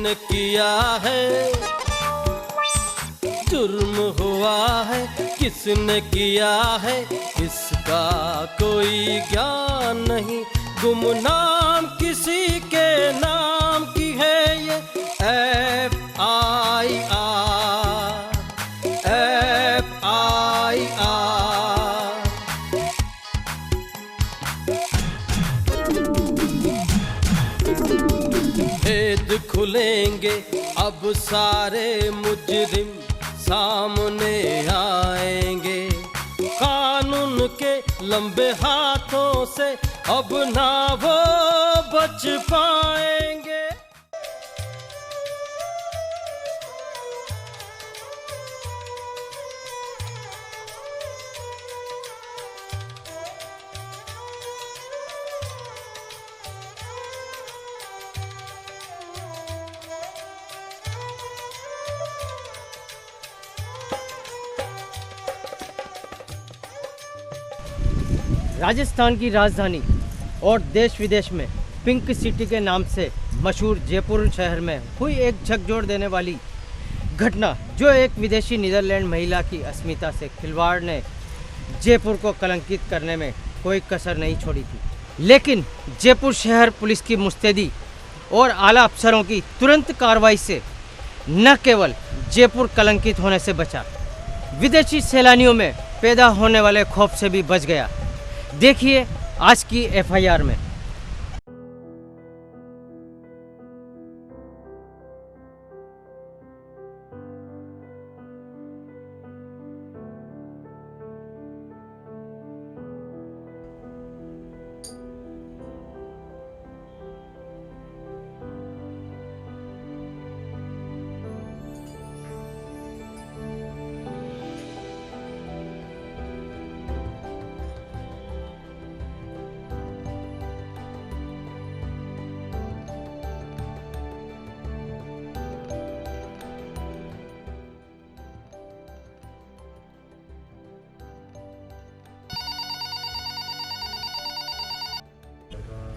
किसने किया है, जुर्म हुआ है किसने किया है, इसका कोई ज्ञान नहीं। गुमनाम किसी के नाम की है ये FIR, FIR। भेद खुलेंगे अब सारे मुजरिम सामने आएंगे, कानून के लंबे हाथों से अब ना वो बच पाएंगे। राजस्थान की राजधानी और देश विदेश में पिंक सिटी के नाम से मशहूर जयपुर शहर में हुई एक झकझोर देने वाली घटना, जो एक विदेशी नीदरलैंड महिला की अस्मिता से खिलवाड़ ने जयपुर को कलंकित करने में कोई कसर नहीं छोड़ी थी। लेकिन जयपुर शहर पुलिस की मुस्तैदी और आला अफसरों की तुरंत कार्रवाई से न केवल जयपुर कलंकित होने से बचा, विदेशी सैलानियों में पैदा होने वाले खौफ से भी बच गया। देखिए आज की FIR में।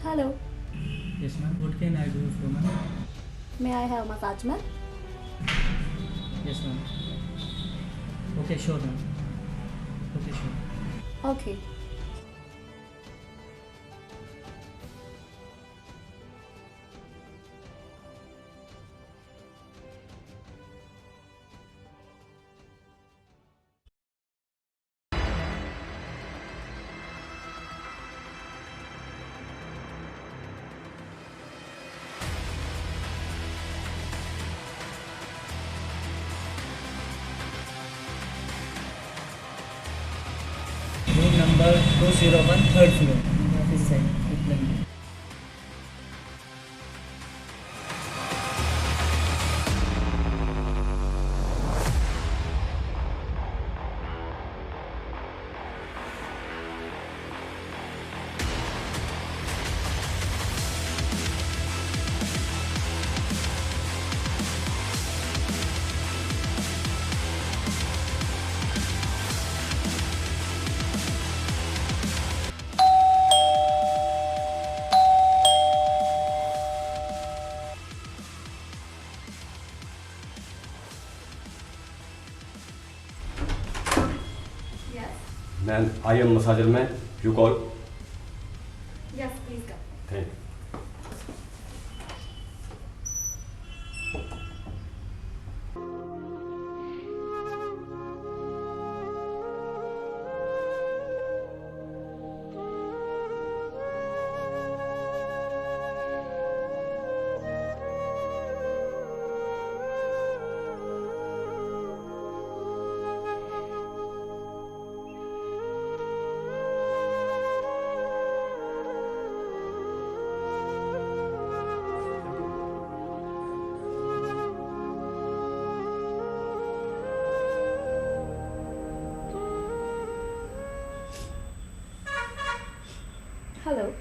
Hello. Yes, ma'am. What can I do for ma'am? May I have massage, ma'am? Yes, ma'am. Okay, sure, ma'am. Okay, sure. Okay. Room number 201, third floor. Office side. Upland. Man, I am massager man. You call? Yes, please come. Thank you. Hello.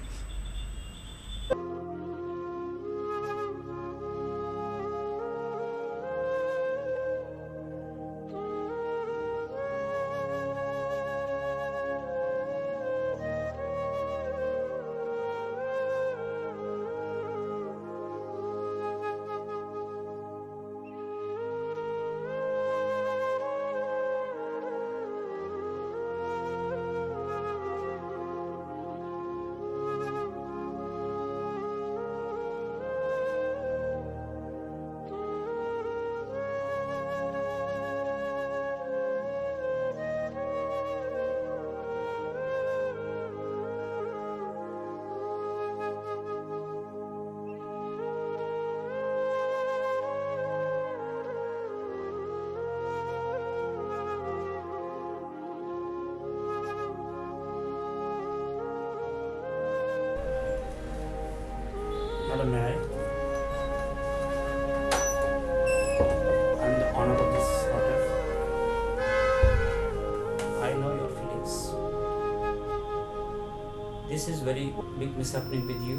very big mishappening with you,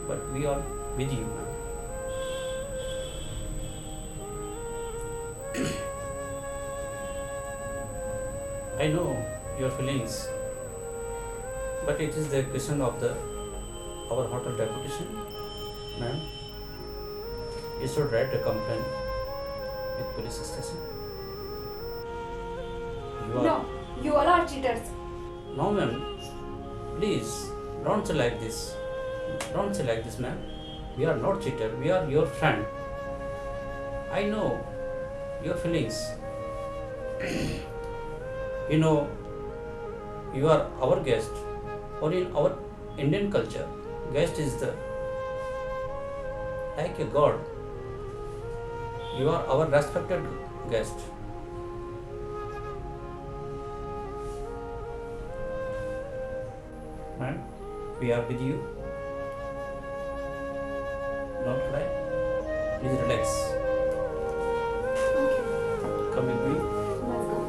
but we are with you, ma'am. I know your feelings, but it is the question of our hotel reputation, ma'am. You should write a complaint with police station. No, you all are cheaters. No, ma'am. Please, don't say like this. Don't say like this, ma'am. We are not cheater. We are your friend. I know your feelings. You know, you are our guest, or in our Indian culture, guest is like a god. You are our respected guest. Man, we are with you. Don't cry. Please relax. Okay, Come with me. let's go.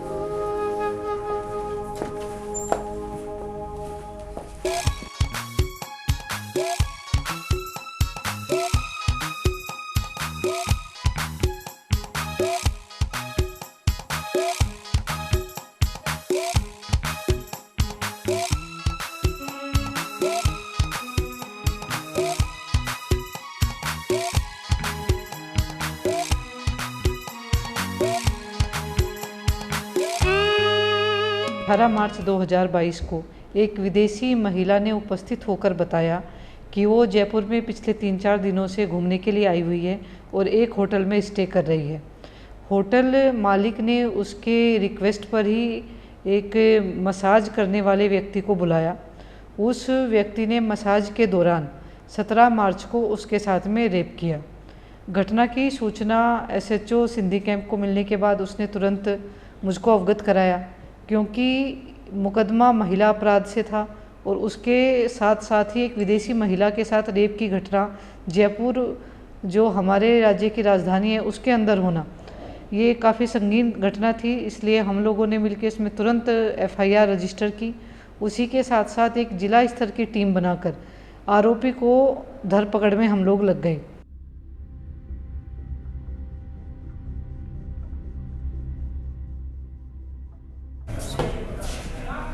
मार्च 2022 को एक विदेशी महिला ने उपस्थित होकर बताया कि वो जयपुर में पिछले 3-4 दिनों से घूमने के लिए आई हुई है और एक होटल में स्टे कर रही है। होटल मालिक ने उसके रिक्वेस्ट पर ही एक मसाज करने वाले व्यक्ति को बुलाया। उस व्यक्ति ने मसाज के दौरान 17 मार्च को उसके साथ में रेप किया। घटना की सूचना SHO सिंधी कैंप को मिलने के बाद उसने तुरंत मुझको अवगत कराया, क्योंकि मुकदमा महिला अपराध से था और उसके साथ साथ ही एक विदेशी महिला के साथ रेप की घटना जयपुर, जो हमारे राज्य की राजधानी है, उसके अंदर होना, ये काफ़ी संगीन घटना थी। इसलिए हम लोगों ने मिलकर इसमें तुरंत FIR रजिस्टर की। उसी के साथ साथ एक जिला स्तर की टीम बनाकर आरोपी को धरपकड़ में हम लोग लग गए।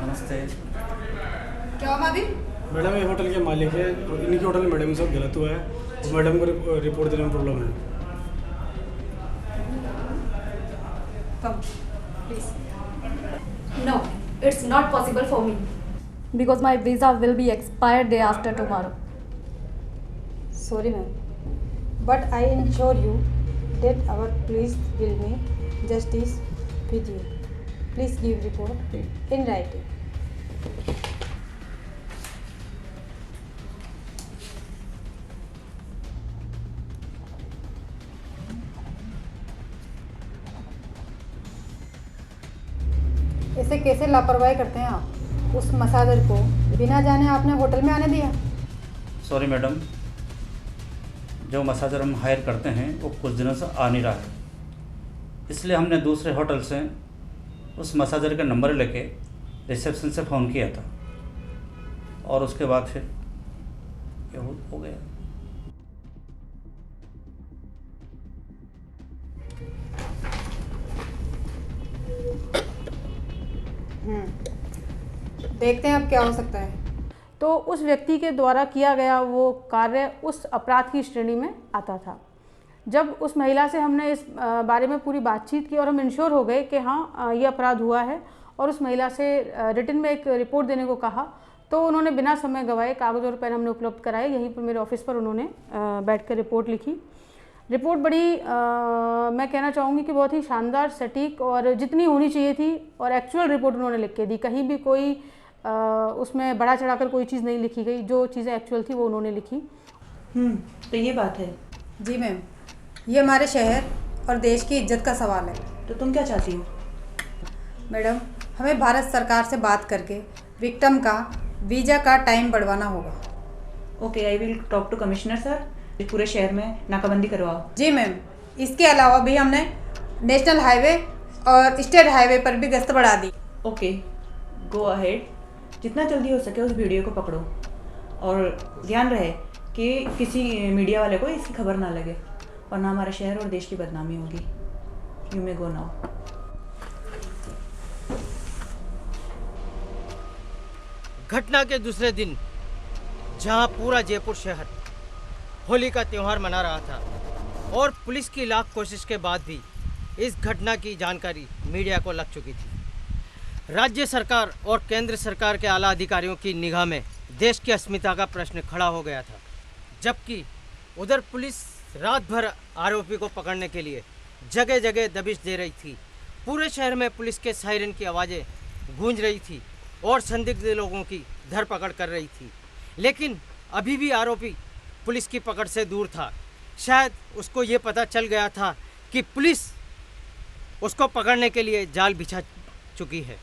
नमस्ते। क्या हुआ अभी? मैडम ये होटल के मालिक है और इनकी होटल में मैडम सब गलत हुआ है और मैडम को रिपोर्ट देने में प्रॉब्लम है। Come please. No, it's not possible for me because my visa will be expired day after tomorrow. Sorry ma'am, but I assure you that our police will make justice with you. Please give report in writing. ऐसे कैसे लापरवाही करते हैं आप? उस massager को बिना जाने आपने होटल में आने दिया? सॉरी मैडम, जो मसाजर हम हायर करते हैं वो कुछ दिनों से आ नहीं रहा है, इसलिए हमने दूसरे होटल से उस मसाजर का नंबर लेके रिसेप्शन से फ़ोन किया था और उसके बाद फिर ये हो गया। देखते हैं अब क्या हो सकता है। तो उस व्यक्ति के द्वारा किया गया वो कार्य उस अपराध की श्रेणी में आता था। जब उस महिला से हमने इस बारे में पूरी बातचीत की और हम इंश्योर हो गए कि हाँ ये अपराध हुआ है और उस महिला से रिटन में एक रिपोर्ट देने को कहा, तो उन्होंने बिना समय गंवाए कागज़ और पेन हमने उपलब्ध कराए। यहीं पर मेरे ऑफिस पर उन्होंने बैठकर रिपोर्ट लिखी। रिपोर्ट बड़ी मैं कहना चाहूँगी कि बहुत ही शानदार, सटीक और जितनी होनी चाहिए थी और एक्चुअल रिपोर्ट उन्होंने लिख के दी। कहीं भी कोई उसमें बढ़ा चढ़ाकर कोई चीज़ नहीं लिखी गई, जो चीज़ें एक्चुअल थी वो उन्होंने लिखी। तो ये बात है। जी मैम, ये हमारे शहर और देश की इज्जत का सवाल है। तो तुम क्या चाहती हो? मैडम, हमें भारत सरकार से बात करके विक्टिम का वीज़ा का टाइम बढ़वाना होगा। Okay, I will talk to commissioner sir. पूरे शहर में नाकाबंदी करवाओ। जी मैम, इसके अलावा भी हमने नेशनल हाईवे और स्टेट हाईवे पर भी गश्त बढ़ा दी। Okay, go ahead. जितना जल्दी हो सके उस वीडियो को पकड़ो और ध्यान रहे कि किसी मीडिया वाले को इसकी खबर ना लगे, वरना हमारे शहर और देश की बदनामी होगी। You may go now. घटना के दूसरे दिन जहां पूरा जयपुर शहर होली का त्यौहार मना रहा था और पुलिस की लाख कोशिश के बाद भी इस घटना की जानकारी मीडिया को लग चुकी थी। राज्य सरकार और केंद्र सरकार के आला अधिकारियों की निगाह में देश की अस्मिता का प्रश्न खड़ा हो गया था, जबकि उधर पुलिस रात भर आरोपी को पकड़ने के लिए जगह जगह दबिश दे रही थी। पूरे शहर में पुलिस के सायरन की आवाज़ें गूंज रही थी और संदिग्ध लोगों की धरपकड़ कर रही थी, लेकिन अभी भी आरोपी पुलिस की पकड़ से दूर था। शायद उसको ये पता चल गया था कि पुलिस उसको पकड़ने के लिए जाल बिछा चुकी है।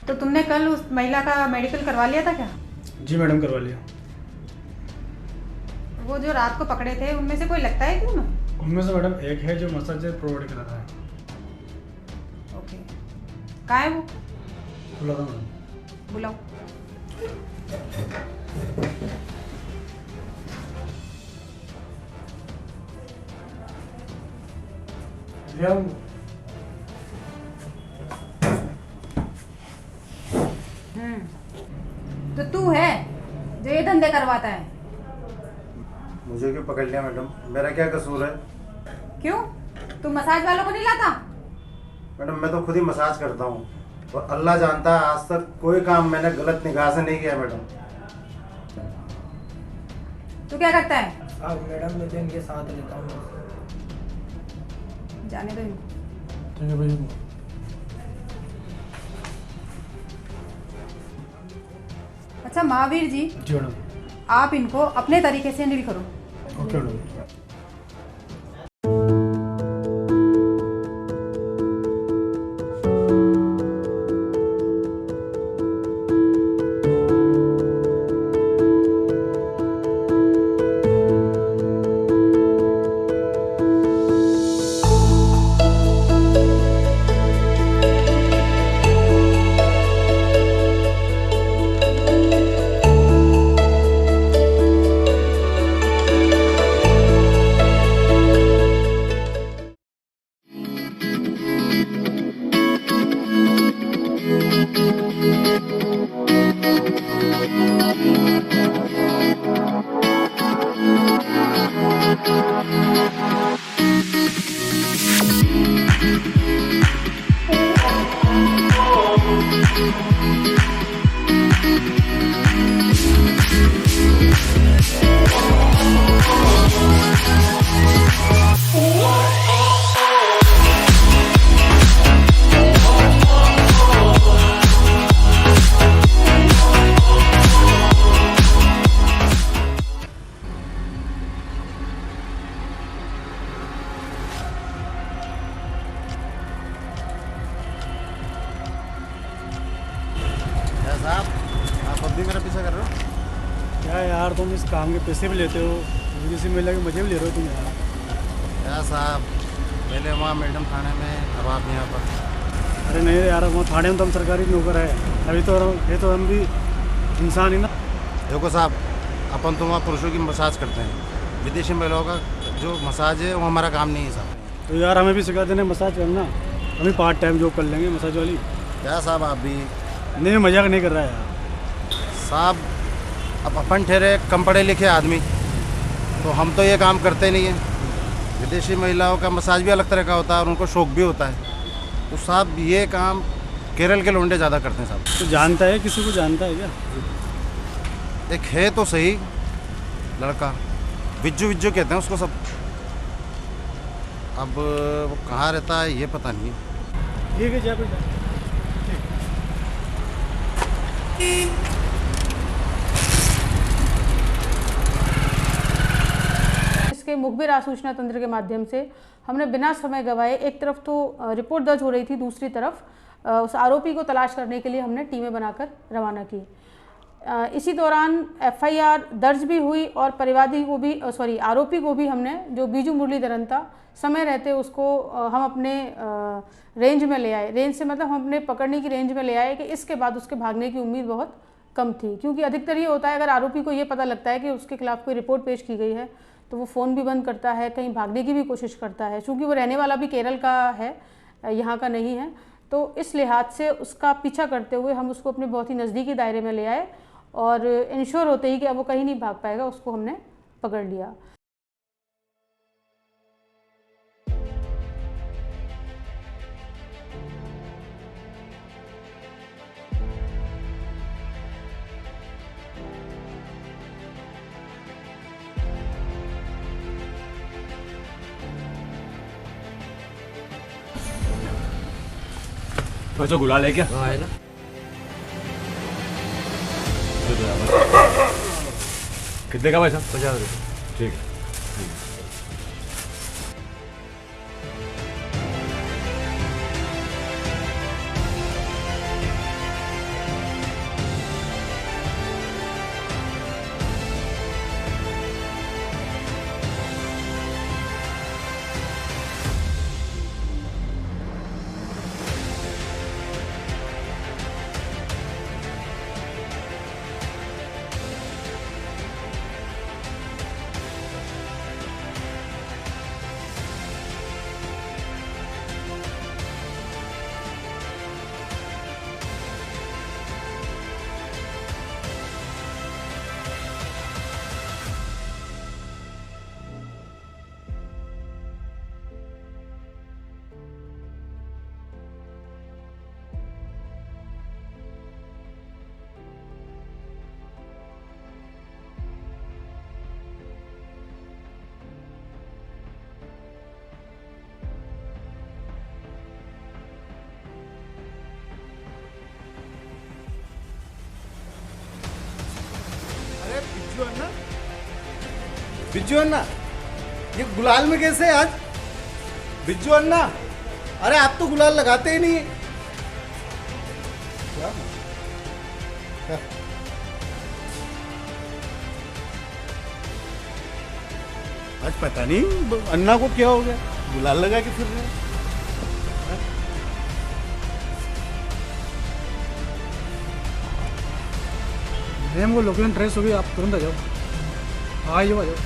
तो तुमने कल उस महिला का मेडिकल करवा लिया था क्या? जी मैडम, करवा लिया। वो जो रात को पकड़े थे उनमें से कोई लगता है कि तुम्हें? उनमें से मैडम एक है जो मसाज प्रोवाइड करा रहा है। ओके, कहाँ है वो? बुला दो मैडम। बुलाओ। तो तू है जो ये धंधे करवाता है? मुझे क्यों पकड़ लिया मैडम? मेरा क्या कसूर है? क्यों? तू मसाज वालों को नहीं लाता? मैडम मैं तो खुद ही मसाज करता हूँ और अल्लाह जानता है आज तक कोई काम मैंने गलत निगाह से नहीं किया मैडम। तू क्या करता है? मैडम मैं तो इनके साथ रहता हूँ। जाने दो इनको। ठीक है भाई। अच्छा महावीर जी, जी मैडम। आप इनको अपने तरीके से डील करो। Okay madam. मेरा पीछा कर रहे हो? क्या यार, तुम इस काम के पैसे भी लेते हो, किसी महिला के मजे भी ले रहे हो तुम यार। क्या साहब, पहले वहाँ मैडम थाने में, अब आप यहाँ पर। अरे नहीं यार, वहाँ थाने में तो हम सरकारी नौकर है, अभी तो ये तो हम भी इंसान ही ना। देखो साहब, अपन तो वहाँ पुरुषों की मसाज करते हैं, विदेशी महिलाओं का जो मसाज है वो हमारा काम नहीं है साहब। तो यार हमें भी सिखा देना मसाज करना, हम भी पार्ट टाइम जॉब कर लेंगे मसाज वाली। क्या साहब आप भी? नहीं, मजाक नहीं कर रहा है यार साहब। अब अपन ठहरे कम पढ़े लिखे आदमी, तो हम तो ये काम करते नहीं हैं। विदेशी महिलाओं का मसाज भी अलग तरह का होता है और उनको शौक भी होता है, तो साहब ये काम केरल के लौंडे ज़्यादा करते हैं साहब। तो जानता है, किसी को जानता है क्या? एक है तो सही लड़का, बिज्जू बिज्जू कहते हैं उसको सब। अब वो कहाँ रहता है ये पता नहीं। ठीक है, जा बेटा। इसके मुखबिर आसूचना तंत्र के माध्यम से हमने बिना समय गवाए, एक तरफ तो रिपोर्ट दर्ज हो रही थी, दूसरी तरफ उस आरोपी को तलाश करने के लिए हमने टीमें बनाकर रवाना की। इसी दौरान एफआईआर दर्ज भी हुई और परिवादी को भी आरोपी को भी हमने, जो बीजू मुरलीधरन था, समय रहते उसको हम अपने रेंज में ले आए। रेंज से मतलब हम अपने पकड़ने की रेंज में ले आए कि इसके बाद उसके भागने की उम्मीद बहुत कम थी, क्योंकि अधिकतर ये होता है अगर आरोपी को ये पता लगता है कि उसके खिलाफ कोई रिपोर्ट पेश की गई है तो वो फ़ोन भी बंद करता है, कहीं भागने की भी कोशिश करता है। चूँकि वो रहने वाला भी केरल का है, यहाँ का नहीं है, तो इस लिहाज से उसका पीछा करते हुए हम उसको अपने बहुत ही नज़दीकी दायरे में ले आए और इंश्योर होते ही कि अब वो कहीं नहीं भाग पाएगा, उसको हमने पकड़ लिया। भाई तो गुलाल है क्या? हाँ है ना। कितने का भाई साहब? 50 रुपये। ठीक है। बिज्जू अन्ना, ये गुलाल में कैसे आज? बिज्जू अन्ना, अरे आप तो गुलाल लगाते ही नहीं। क्या? आज पता नहीं अन्ना को क्या हो गया, गुलाल लगा के फिर रहे हैं। मैम वो लोकेशन ट्रेस हो गई, आप तुरंत आ जाओ। हाँ आ जाओ।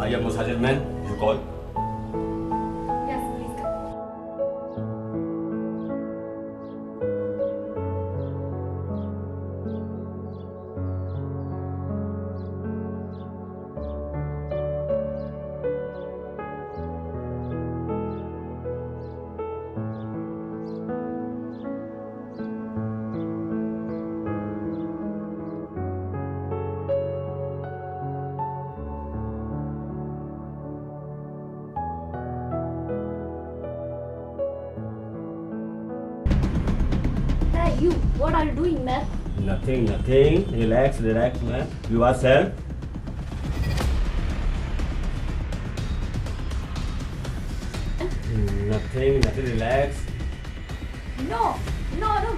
I am massager man. You call. Yes, please come. Hey, you, what are you doing, man? Nothing. Relax, man. You are sir. Nothing. Relax. No,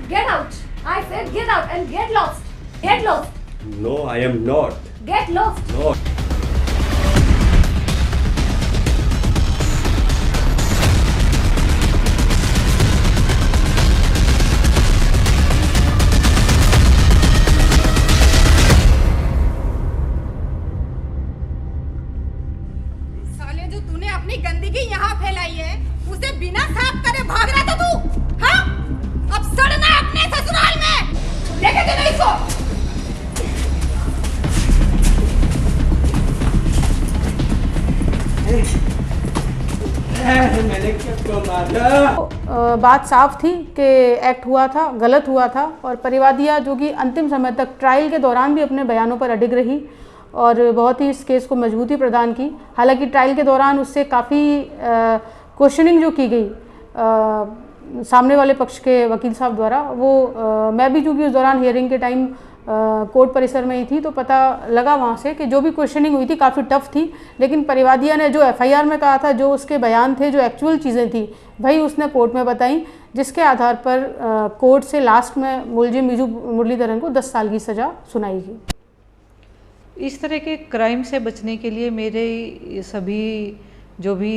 get out. I said get out and get lost. Get lost. No, I am not. Get lost. No. बात साफ थी कि act हुआ था, गलत हुआ था, और परिवादिया जो कि अंतिम समय तक ट्रायल के दौरान भी अपने बयानों पर अडिग रही और बहुत ही इस केस को मजबूती प्रदान की। हालांकि ट्रायल के दौरान उससे काफ़ी क्वेश्चनिंग जो की गई सामने वाले पक्ष के वकील साहब द्वारा, वो मैं भी चूँकि उस दौरान हियरिंग के टाइम कोर्ट परिसर में ही थी, तो पता लगा वहाँ से कि जो भी क्वेश्चनिंग हुई थी काफ़ी टफ थी। लेकिन परिवादिया ने जो एफआईआर में कहा था, जो उसके बयान थे, जो एक्चुअल चीज़ें थी, वही उसने कोर्ट में बताई, जिसके आधार पर कोर्ट से लास्ट में मुलजिम मिजू मुरलीधरन को 10 साल की सज़ा सुनाई गई। इस तरह के क्राइम से बचने के लिए मेरे सभी जो भी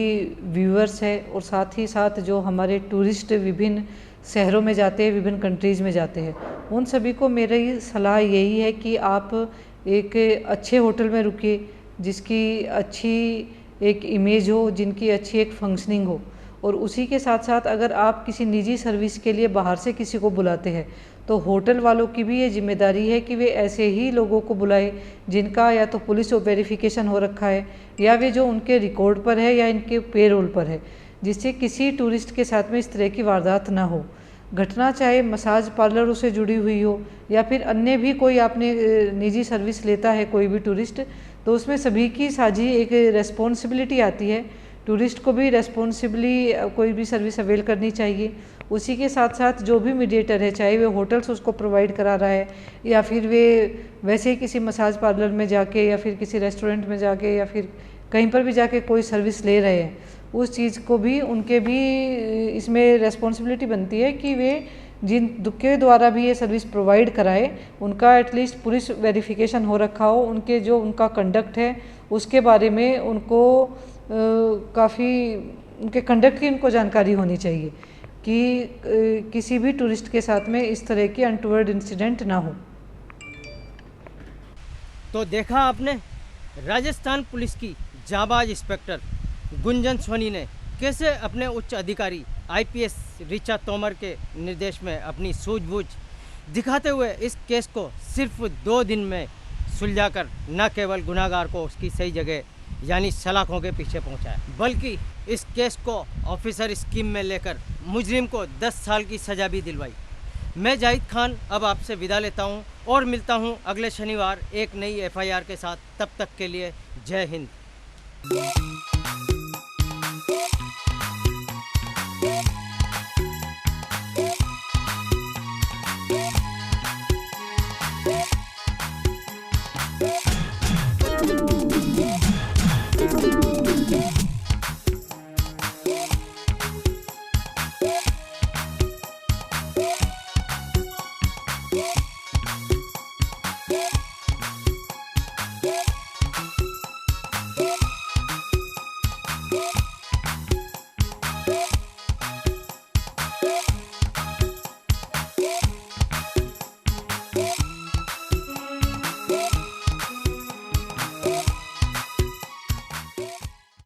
व्यूअर्स हैं और साथ ही साथ जो हमारे टूरिस्ट विभिन्न शहरों में जाते हैं, विभिन्न कंट्रीज़ में जाते हैं, उन सभी को मेरी सलाह यही है कि आप एक अच्छे होटल में रुकिए जिसकी अच्छी एक इमेज हो, जिनकी अच्छी एक फंक्शनिंग हो, और उसी के साथ साथ अगर आप किसी निजी सर्विस के लिए बाहर से किसी को बुलाते हैं तो होटल वालों की भी ये जिम्मेदारी है कि वे ऐसे ही लोगों को बुलाए जिनका या तो पुलिस वेरिफिकेशन हो रखा है या वे जो उनके रिकॉर्ड पर है या इनके पेरोल पर है, जिससे किसी टूरिस्ट के साथ में इस तरह की वारदात ना हो। घटना चाहे मसाज पार्लरों से जुड़ी हुई हो या फिर अन्य भी कोई आपने निजी सर्विस लेता है कोई भी टूरिस्ट, तो उसमें सभी की साझी एक रेस्पॉन्सिबिलिटी आती है। टूरिस्ट को भी रेस्पॉन्सिबली कोई भी सर्विस अवेल करनी चाहिए। उसी के साथ साथ जो भी मीडिएटर है, चाहे वे होटल्स उसको प्रोवाइड करा रहा है या फिर वे वैसे ही किसी मसाज पार्लर में जाके या फिर किसी रेस्टोरेंट में जाके या फिर कहीं पर भी जाके कोई सर्विस ले रहे हैं, उस चीज़ को भी उनके भी इसमें रेस्पॉन्सिबिलिटी बनती है कि वे जिन के द्वारा भी ये सर्विस प्रोवाइड कराए उनका एटलीस्ट पुलिस वेरिफिकेशन हो रखा हो, उनके जो उनका कंडक्ट है उसके बारे में उनको काफ़ी उनके कंडक्ट की उनको जानकारी होनी चाहिए कि किसी भी टूरिस्ट के साथ में इस तरह के अनटूवर्ड इंसिडेंट ना हो। तो देखा आपने राजस्थान पुलिस की जाबाज इंस्पेक्टर गुंजन सोनी ने कैसे अपने उच्च अधिकारी आईपीएस ऋचा तोमर के निर्देश में अपनी सूझबूझ दिखाते हुए इस केस को सिर्फ 2 दिन में सुलझाकर न केवल गुनाहगार को उसकी सही जगह यानी सलाखों के पीछे पहुंचाया, बल्कि इस केस को ऑफिसर स्कीम में लेकर मुजरिम को 10 साल की सज़ा भी दिलवाई। मैं जाहिद खान अब आपसे विदा लेता हूं और मिलता हूं अगले शनिवार एक नई एफआईआर के साथ। तब तक के लिए जय हिंद।